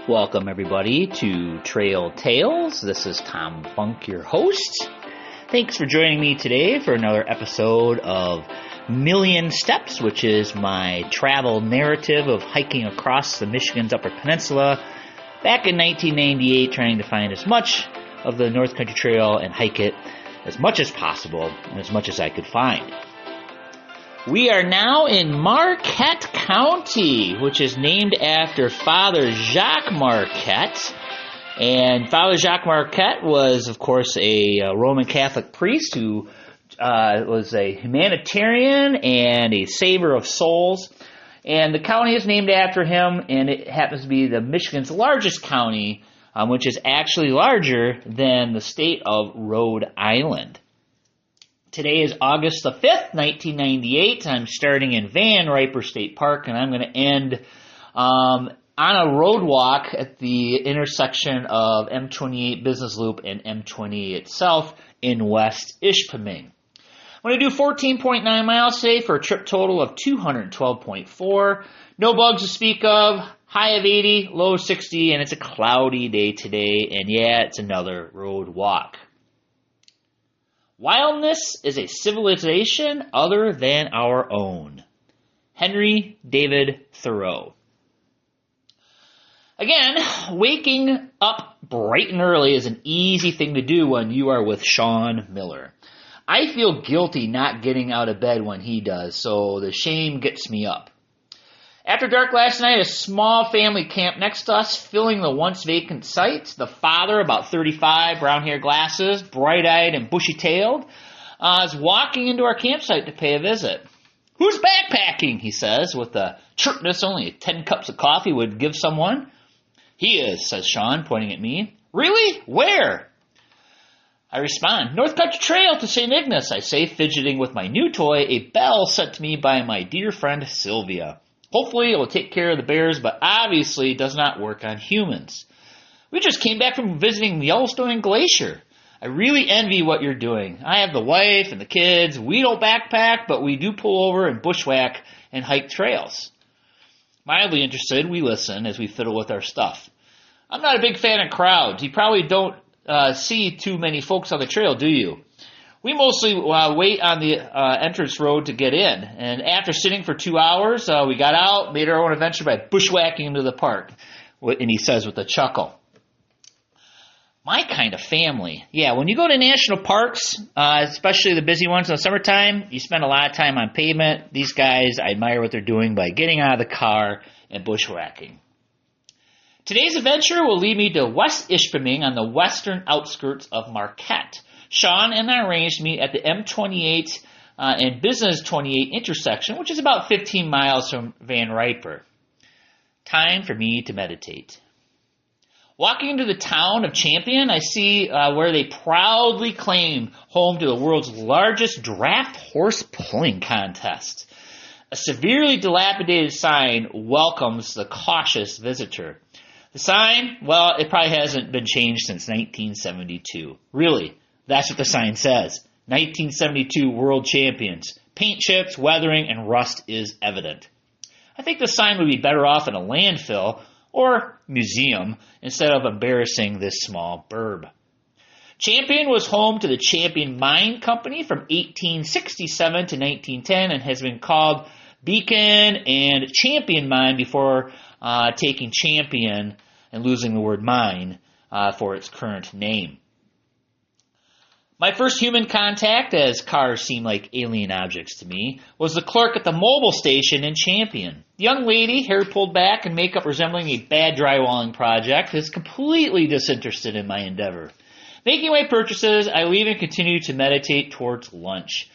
Welcome, everybody, to Trail Tales. This is Tom Funk, your host. Thanks for joining me today for another episode of Million Steps, which is my travel narrative of hiking across the Michigan's Upper Peninsula back in 1998, trying to find as much of the North Country Trail and hike it as much as possible and as much as I could find. We are now in Marquette County, which is named after Father Jacques Marquette. And Father Jacques Marquette was, of course, a Roman Catholic priest who was a humanitarian and a saver of souls. And the county is named after him, and it happens to be the Michigan's largest county, which is actually larger than the state of Rhode Island. Today is August the 5th, 1998. I'm starting in Van Riper State Park, and I'm going to end on a road walk at the intersection of M28 Business Loop and M28 itself in West Ishpeming. I'm going to do 14.9 miles today for a trip total of 212.4. No bugs to speak of, high of 80, low of 60, and it's a cloudy day today, and yeah, it's another road walk. Wildness is a civilization other than our own. Henry David Thoreau. Again, waking up bright and early is an easy thing to do when you are with Sean Miller. I feel guilty not getting out of bed when he does, so the shame gets me up. After dark last night, a small family camped next to us, filling the once vacant site. The father, about 35, brown hair, glasses, bright-eyed and bushy-tailed, is walking into our campsite to pay a visit. "Who's backpacking?" he says, with the chirpness only 10 cups of coffee would give someone. "He is," says Sean, pointing at me. "Really? Where?" I respond, "North Country Trail to St. Ignace," I say, fidgeting with my new toy, a bell sent to me by my dear friend Sylvia. Hopefully it will take care of the bears, but obviously it does not work on humans. We just came back from visiting the Yellowstone Glacier. I really envy what you're doing. I have the wife and the kids. We don't backpack, but we do pull over and bushwhack and hike trails. Mildly interested, we listen as we fiddle with our stuff. I'm not a big fan of crowds. You probably don't see too many folks on the trail, do you? We mostly wait on the entrance road to get in, and after sitting for 2 hours, we got out, made our own adventure by bushwhacking into the park, and he says with a chuckle. My kind of family. Yeah, when you go to national parks, especially the busy ones in the summertime, you spend a lot of time on pavement. These guys, I admire what they're doing by getting out of the car and bushwhacking. Today's adventure will lead me to West Ishpeming on the western outskirts of Marquette. Sean and I arranged to meet at the M28 and Business 28 intersection, which is about 15 miles from Van Riper. Time for me to meditate. Walking into the town of Champion, I see where they proudly claim home to the world's largest draft horse pulling contest. A severely dilapidated sign welcomes the cautious visitor. The sign, well, it probably hasn't been changed since 1972. Really. That's what the sign says. 1972 World Champions. Paint chips, weathering, and rust is evident. I think the sign would be better off in a landfill or museum instead of embarrassing this small burb. Champion was home to the Champion Mine Company from 1867 to 1910 and has been called Beacon and Champion Mine before taking Champion and losing the word mine for its current name. My first human contact, as cars seem like alien objects to me, was the clerk at the mobile station in Champion. The young lady, hair pulled back and makeup resembling a bad drywalling project, is completely disinterested in my endeavor. Making my purchases, I leave and continue to meditate towards lunch.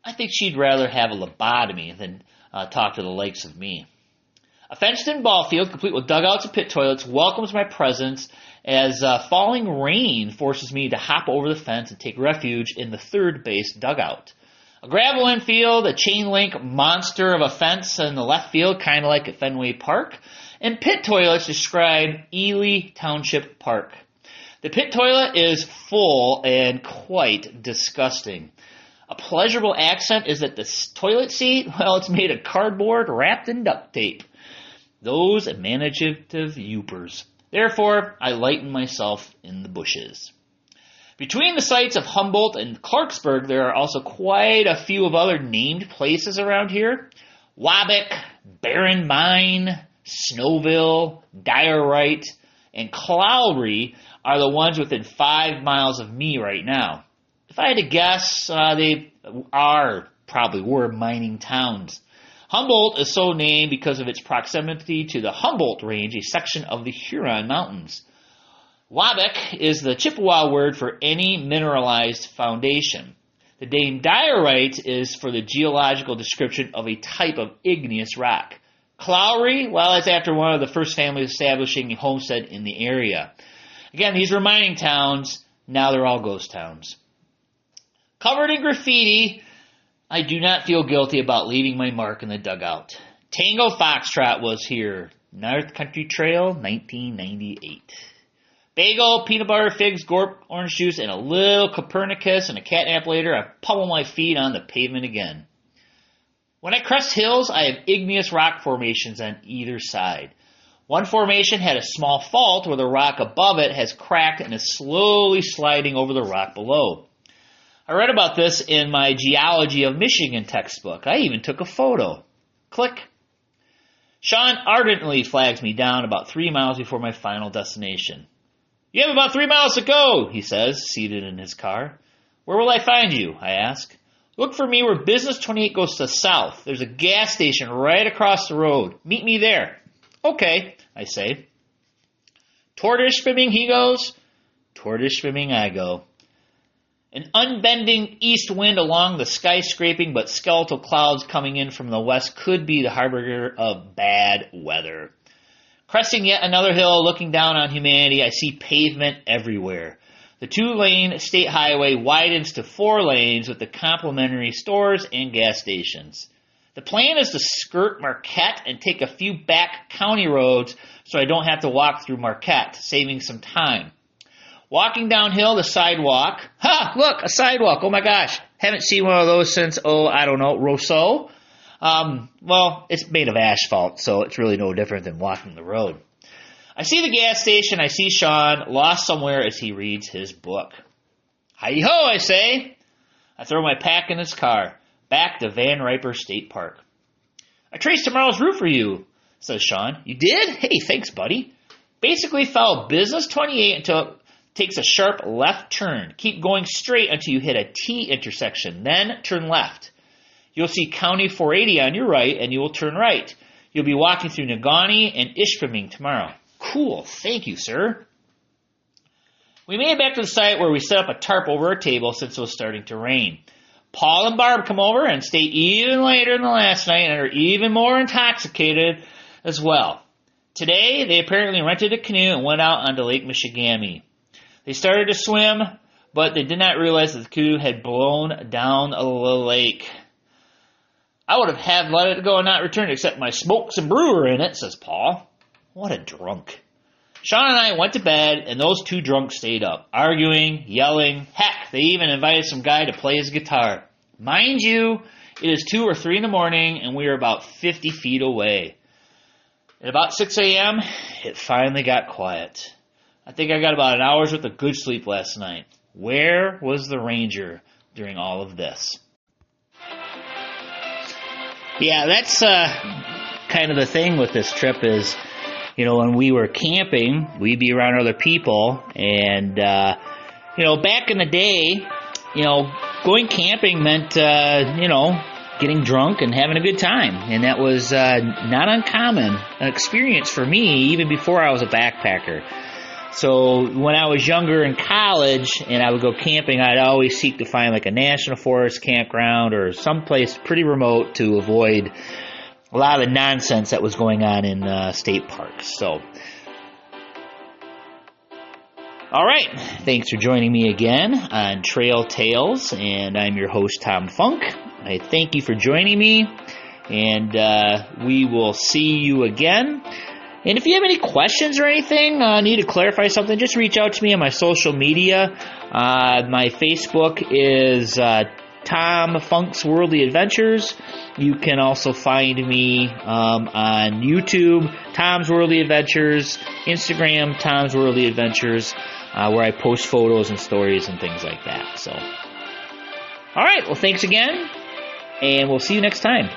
I think she'd rather have a lobotomy than talk to the likes of me. A fenced-in ball field, complete with dugouts and pit toilets, welcomes my presence as falling rain forces me to hop over the fence and take refuge in the third base dugout. A gravel infield, a chain-link monster of a fence in the left field, kind of like at Fenway Park, and pit toilets describe Ely Township Park. The pit toilet is full and quite disgusting. A pleasurable accent is that the toilet seat, well, it's made of cardboard wrapped in duct tape. Those imaginative youpers. Therefore, I lighten myself in the bushes. Between the sites of Humboldt and Clarksburg, there are also quite a few of other named places around here. Wabick, Barren Mine, Snowville, Diorite, and Clowry are the ones within 5 miles of me right now. If I had to guess, they probably were mining towns. Humboldt is so named because of its proximity to the Humboldt Range, a section of the Huron Mountains. Wabick is the Chippewa word for any mineralized foundation. The name diorite is for the geological description of a type of igneous rock. Clowry, well, it's after one of the first families establishing a homestead in the area. Again, these were mining towns. Now they're all ghost towns. Covered in graffiti, I do not feel guilty about leaving my mark in the dugout. Tango Foxtrot was here. North Country Trail, 1998. Bagel, peanut butter, figs, gorp, orange juice, and a little Copernicus and a catnap later, I pummel my feet on the pavement again. When I crest hills, I have igneous rock formations on either side. One formation had a small fault where the rock above it has cracked and is slowly sliding over the rock below. I read about this in my Geology of Michigan textbook. I even took a photo. Click. Sean ardently flags me down about 3 miles before my final destination. You have about 3 miles to go, he says, seated in his car. Where will I find you? I ask. Look for me where Business 28 goes to south. There's a gas station right across the road. Meet me there. Okay, I say. Toward Ishpeming he goes. Toward Ishpeming I go. An unbending east wind along the skyscraping but skeletal clouds coming in from the west could be the harbinger of bad weather. Cresting yet another hill, looking down on humanity, I see pavement everywhere. The 2-lane state highway widens to 4 lanes with the complementary stores and gas stations. The plan is to skirt Marquette and take a few back county roads so I don't have to walk through Marquette, saving some time. Walking downhill the sidewalk. Ha! Look, a sidewalk. Oh my gosh. Haven't seen one of those since, Rousseau. Well, it's made of asphalt, so it's really no different than walking the road. I see the gas station. I see Sean, lost somewhere as he reads his book. Hi-ho, I say. I throw my pack in his car, back to Van Riper State Park. I traced tomorrow's route for you, says Sean. You did? Hey, thanks, buddy. Basically follow Business 28 until it takes a sharp left turn. Keep going straight until you hit a T intersection, then turn left. You'll see County 480 on your right, and you will turn right. You'll be walking through Negaunee and Ishpeming tomorrow. Cool. Thank you, sir. We made it back to the site where we set up a tarp over a table since it was starting to rain. Paul and Barb come over and stay even later than the last night and are even more intoxicated as well. Today, they apparently rented a canoe and went out onto Lake Michigamme. They started to swim, but they did not realize that the canoe had blown down the lake. I would have let it go and not returned except my smokes and brewer in it, says Paul. What a drunk. Sean and I went to bed, and those 2 drunks stayed up, arguing, yelling. Heck, they even invited some guy to play his guitar. Mind you, it is 2 or 3 in the morning, and we are about 50 feet away. At about 6 a.m., it finally got quiet. I think I got about an hour's worth of good sleep last night. Where was the ranger during all of this? Yeah, that's kind of the thing with this trip is, when we were camping, we'd be around other people. And, back in the day, going camping meant, getting drunk and having a good time. And that was not uncommon, an experience for me even before I was a backpacker. So when I was younger in college and I would go camping, I'd always seek to find like a national forest campground or someplace pretty remote to avoid a lot of the nonsense that was going on in state parks. So, all right. Thanks for joining me again on Trail Tales, and I'm your host, Tom Funk. I thank you for joining me, and we will see you again. And if you have any questions or anything, need to clarify something, just reach out to me on my social media. My Facebook is Tom Funk's Worldly Adventures. You can also find me on YouTube, Tom's Worldly Adventures, Instagram, Tom's Worldly Adventures, where I post photos and stories and things like that. So, all right, well, thanks again, and we'll see you next time.